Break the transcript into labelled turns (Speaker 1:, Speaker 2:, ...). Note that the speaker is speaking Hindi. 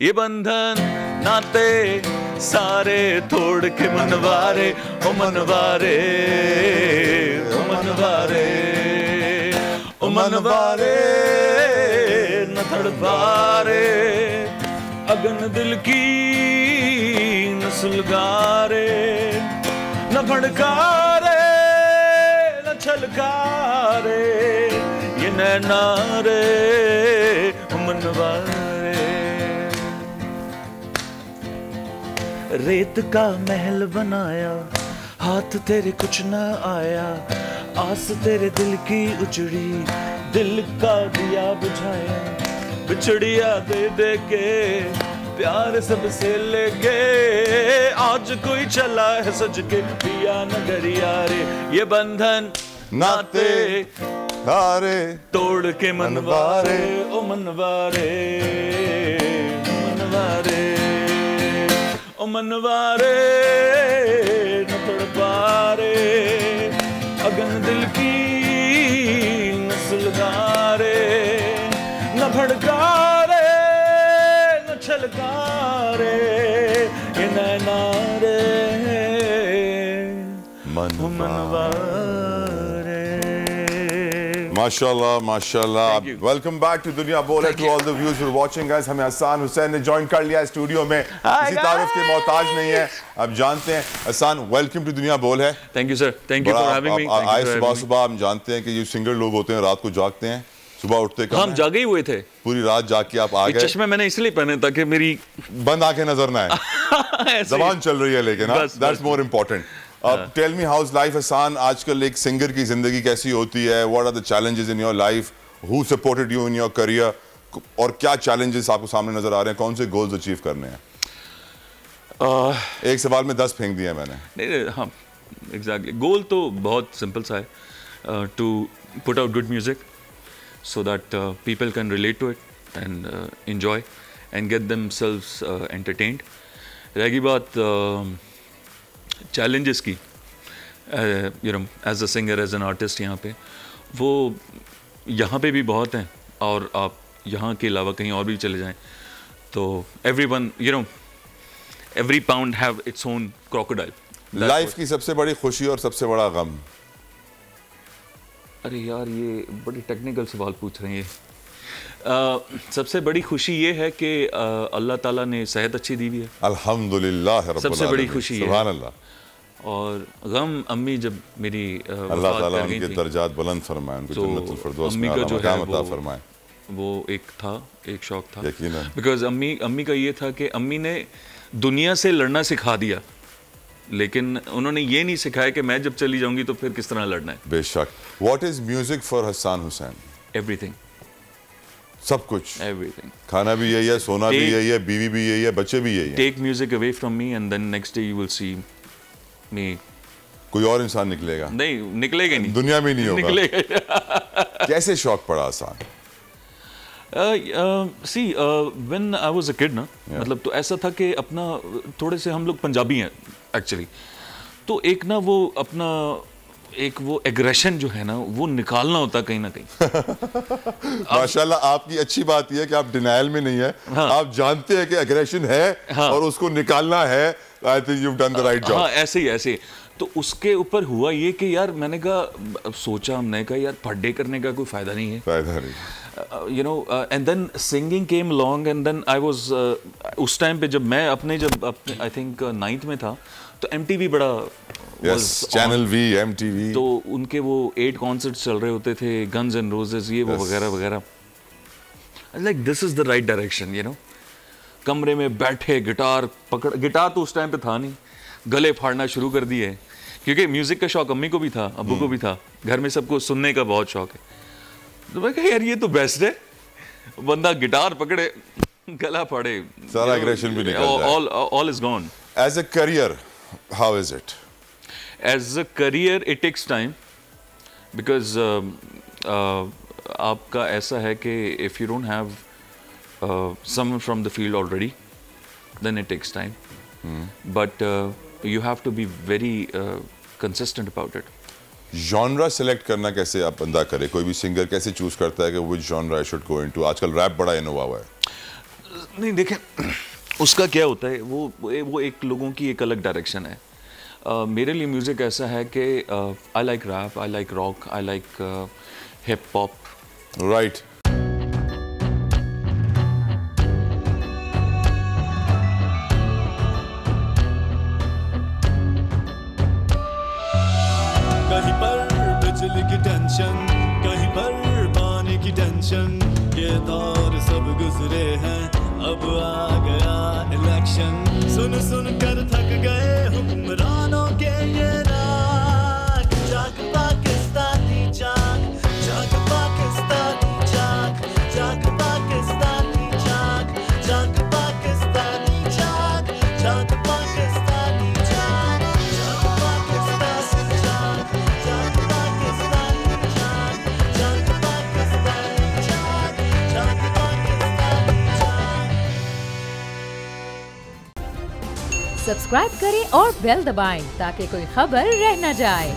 Speaker 1: ये बंधन नाते सारे तोड़ के मनवारे ओ मनवारे ओ मनवारे ओ मनवारे न तड़पारे अगन दिल की न सुलगारे न भड़कारे न छलकारे ये नैनारे ओ मनवारे रेत का महल बनाया हाथ तेरे कुछ न आया आस तेरे दिल की उजड़ी दिल का दिया बुझाया बिछड़िया दे दे के प्यार सबसे लेके आज कोई चला है सज के पिया नगरिया रे ये बंधन नाते
Speaker 2: तारे
Speaker 1: तोड़ के मनवारे ओ मनवारे मनवारे ओ मनवारे न तड़पारे अगन दिल की न सुलगारे न भड़कारे न छलकारे ये नैनारे मनवारे
Speaker 2: माशाल्लाह माशाल्लाह। वेलकम बैक टू दुनिया बोल है to all the viewers who are watching guys. हमें हसन हुसैन ने ज्वाइन कर लिया स्टूडियो में, किसी तारुफ के मोहताज नहीं है। अब जानते हैं हसन, वेलकम टू दुनिया बोल है।
Speaker 1: Thank you sir, thank you for having me.
Speaker 2: आए सुबह सुबह हम जानते हैं कि ये सिंगर लोग होते हैं रात को जागते हैं, सुबह उठते कम
Speaker 1: हम जागे ही हुए थे,
Speaker 2: पूरी रात जाग के आप आ गए।
Speaker 1: चश्मे मैंने इसलिए पहने ताकि मेरी
Speaker 2: बंद आंखें नजर ना आए जबान चल रही है लेकिन that's more important. Tell me how is life Hasan, आजकल एक सिंगर की जिंदगी कैसी होती है? What are the challenges in your life? Who supported you in your career? और क्या चैलेंजेस आपको सामने नजर आ रहे हैं? कौन से गोल्स अचीव करने हैं? एक सवाल में 10 फेंक दिए मैंने।
Speaker 1: नहीं, हाँ एग्जैक्टली। गोल तो बहुत सिंपल सा है, to put out good music so that people can relate to it and enjoy and get themselves entertained. रहेगी बात challenges की, you know, as a singer, as an artist, यहाँ पे वो यहाँ पे भी बहुत हैं, और आप यहाँ के अलावा कहीं और भी चले जाएं तो everyone, you know, every pound have its own crocodile.
Speaker 2: Life की सबसे बड़ी खुशी और सबसे बड़ा गम?
Speaker 1: अरे यार ये बड़ी टेक्निकल सवाल पूछ रहे हैं। सबसे बड़ी खुशी ये है कि अल्लाह ताला ने सेहत अच्छी दी हुई है,
Speaker 2: अल्हम्दुलिल्लाह रब्बुल आलमीन,
Speaker 1: सबसे बड़ी खुशी है।
Speaker 2: सुभान अल्लाह।
Speaker 1: और गम अम्मी जब मेरी
Speaker 2: अल्लाह ताला उनके दर्जात बुलंद फरमाए, उनको जन्नतुल फिरदौस में आला मकाम अता फरमाए।
Speaker 1: वो एक था, एक शौक था,
Speaker 2: यकीनन,
Speaker 1: बिकॉज अम्मी का ये था कि अम्मी ने दुनिया से लड़ना सिखा दिया, लेकिन उन्होंने ये नहीं सिखाया कि मैं जब चली जाऊंगी तो फिर किस तरह लड़ना है।
Speaker 2: बेशक। What is music for Hasan Hussain?
Speaker 1: Everything,
Speaker 2: सब कुछ,
Speaker 1: एवरीथिंग।
Speaker 2: खाना भी यही है, सोना भी यही है, बीवी भी यही है, बच्चे भी यही है।
Speaker 1: Take music away from me and then next day you will see me.
Speaker 2: कोई और इंसान निकलेगा?
Speaker 1: नहीं निकलेगा, नहीं
Speaker 2: दुनिया में नहीं होगा,
Speaker 1: निकलेगा।
Speaker 2: कैसे शौक पड़ा Hasan?
Speaker 1: See when I was a kid ना, मतलब तो ऐसा था कि अपना, थोड़े से हम लोग पंजाबी हैं एक्चुअली, तो एक ना वो अपना एक वो एग्रेशन जो है ना वो निकालना होता कहीं ना कहीं।
Speaker 2: माशाल्लाह, आपकी अच्छी बात यह है कि आप डिनायल में नहीं है। हाँ। आप जानते हैं कि एग्रेशन है। हाँ। और उसको निकालना है। I think you have done the right job.
Speaker 1: हाँ, ऐसे ही ऐसे। तो उसके ऊपर हुआ ये कि यार मैंने कहा, सोचा हमने कहा यार पढ़े करने का कोई फायदा नहीं है,
Speaker 2: फायदा नहीं,
Speaker 1: you know. And then singing came long and then I was, उस टाइम पे जब मैं अपने आई थिंक 9th में था तो MTV बड़ा
Speaker 2: चैनल V, MTV,
Speaker 1: तो उनके वो 8 कॉन्सर्ट्स चल रहे होते थे, गन्स एंड रोजेस, ये वो वगैरह वगैरह। Like this is the right direction, you know. कमरे में बैठे गिटार पकड़, गिटार तो उस टाइम पे था नहीं, गले फाड़ना शुरू कर दिए, क्योंकि म्यूजिक का शौक अम्मी को भी था, अब्बू को भी था, घर में सबको सुनने का बहुत शौक है। तो मैं कहा यार ये तो बेस्ट है, बंदा गिटार पकड़े गला फाड़े,
Speaker 2: सारा एग्रेशन भी निकल जाए,
Speaker 1: all is gone.
Speaker 2: As a career, how is it?
Speaker 1: As a career, it takes time because आपका ऐसा है कि if you don't have someone from the field already, then it takes time. But you have to be very consistent about it.
Speaker 2: Genre select करना कैसे आप बंदा करे? कोई भी सिंगर कैसे चूज करता है कि which genre I should go into? आजकल रैप बड़ा इनोवा हुआ है।
Speaker 1: नहीं देखें, उसका क्या होता है, वो एक लोगों की एक अलग डायरेक्शन है। मेरे लिए म्यूज़िक ऐसा है कि I like rap, I like rock, I like hip hop.
Speaker 2: Right.
Speaker 3: कहीं पर बिजली की टेंशन, कहीं पर पानी की टेंशन, ये दौर सब गुजरे हैं, अब आ गया इलेक्शन। सुन सुन कर थक गए हुक्मरानों के ये राग, जाग पाकिस्तानी जाग, जाग पाकिस्तानी जाग, जाग पाकिस्तानी जाग, जाग पाकिस्तानी जाग, जाग पाकिस्तानी जाग, जाग पाकिस्तानी जाग, जाग पाकिस्तानी जाग, जाग पाकिस्तानी जाग, जाग पाकिस्तानी जाग।
Speaker 4: सब्सक्राइब करें और बेल दबाएं ताकि कोई खबर रह न जाए।